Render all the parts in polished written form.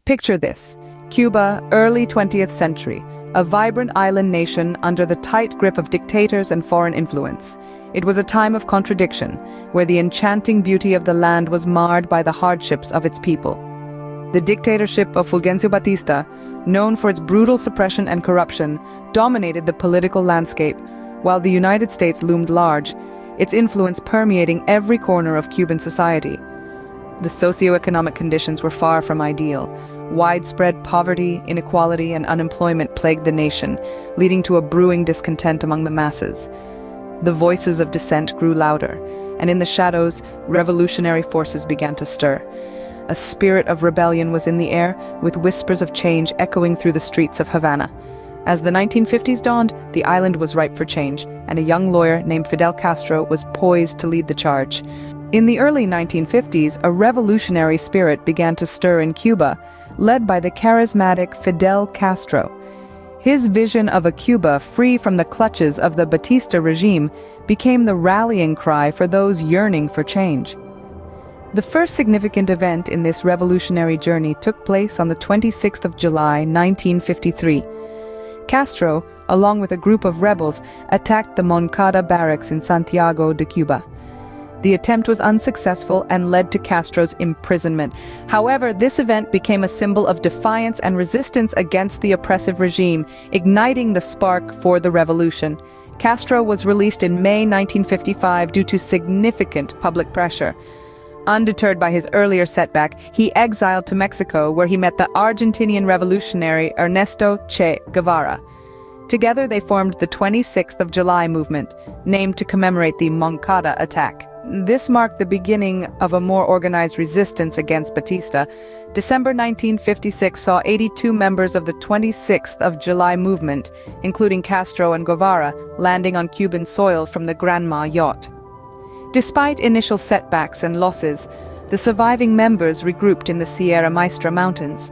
Picture this: Cuba, early 20th century, a vibrant island nation under the tight grip of dictators and foreign influence. It was a time of contradiction, where the enchanting beauty of the land was marred by the hardships of its people. The dictatorship of Fulgencio Batista, known for its brutal suppression and corruption, dominated the political landscape, while the United States loomed large, its influence permeating every corner of Cuban society. The socio-economic conditions were far from ideal. Widespread poverty, inequality, and unemployment plagued the nation, leading to a brewing discontent among the masses. The voices of dissent grew louder, and in the shadows, revolutionary forces began to stir. A spirit of rebellion was in the air, with whispers of change echoing through the streets of Havana. As the 1950s dawned, the island was ripe for change, and a young lawyer named Fidel Castro was poised to lead the charge. In the early 1950s, a revolutionary spirit began to stir in Cuba, led by the charismatic Fidel Castro. His vision of a Cuba free from the clutches of the Batista regime became the rallying cry for those yearning for change. The first significant event in this revolutionary journey took place on the 26th of July, 1953. Castro, along with a group of rebels, attacked the Moncada barracks in Santiago de Cuba. The attempt was unsuccessful and led to Castro's imprisonment. However, this event became a symbol of defiance and resistance against the oppressive regime, igniting the spark for the revolution. Castro was released in May 1955 due to significant public pressure. Undeterred by his earlier setback, he exiled to Mexico, where he met the Argentinian revolutionary Ernesto Che Guevara. Together they formed the 26th of July movement, named to commemorate the Moncada attack. This marked the beginning of a more organized resistance against Batista. December 1956 saw 82 members of the 26th of July movement, including Castro and Guevara, landing on Cuban soil from the Granma yacht. Despite initial setbacks and losses, the surviving members regrouped in the Sierra Maestra Mountains.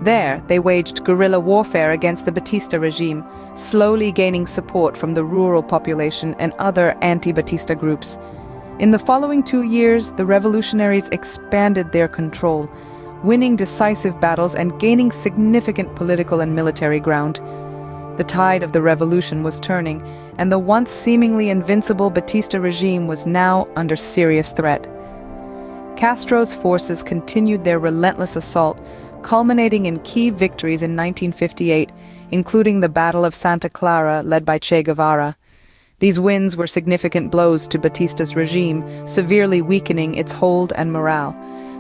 There, they waged guerrilla warfare against the Batista regime, slowly gaining support from the rural population and other anti-Batista groups. In the following 2 years, the revolutionaries expanded their control, winning decisive battles and gaining significant political and military ground. The tide of the revolution was turning, and the once seemingly invincible Batista regime was now under serious threat. Castro's forces continued their relentless assault, culminating in key victories in 1958, including the Battle of Santa Clara led by Che Guevara. These wins were significant blows to Batista's regime, severely weakening its hold and morale.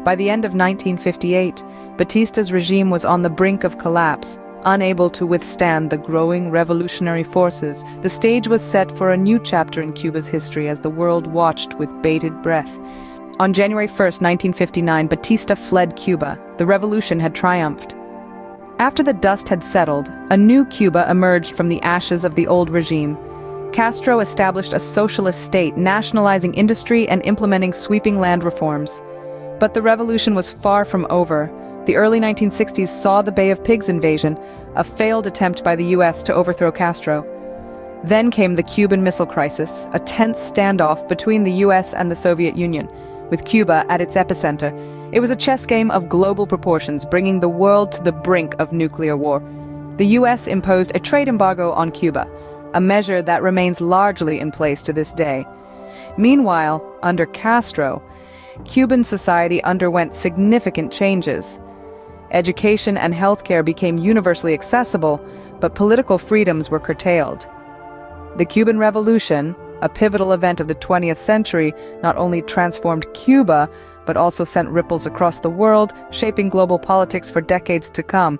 By the end of 1958, Batista's regime was on the brink of collapse. Unable to withstand the growing revolutionary forces, the stage was set for a new chapter in Cuba's history as the world watched with bated breath. On January 1, 1959, Batista fled Cuba. The revolution had triumphed. After the dust had settled, a new Cuba emerged from the ashes of the old regime. Castro established a socialist state, nationalizing industry and implementing sweeping land reforms. But the revolution was far from over. The early 1960s saw the Bay of Pigs invasion, a failed attempt by the U.S. to overthrow Castro. Then came the Cuban Missile Crisis, a tense standoff between the U.S. and the Soviet Union, with Cuba at its epicenter. It was a chess game of global proportions, bringing the world to the brink of nuclear war. The U.S. imposed a trade embargo on Cuba, a measure that remains largely in place to this day. Meanwhile, under Castro, Cuban society underwent significant changes. Education and healthcare became universally accessible, but political freedoms were curtailed. The Cuban Revolution, a pivotal event of the 20th century, not only transformed Cuba, but also sent ripples across the world, shaping global politics for decades to come.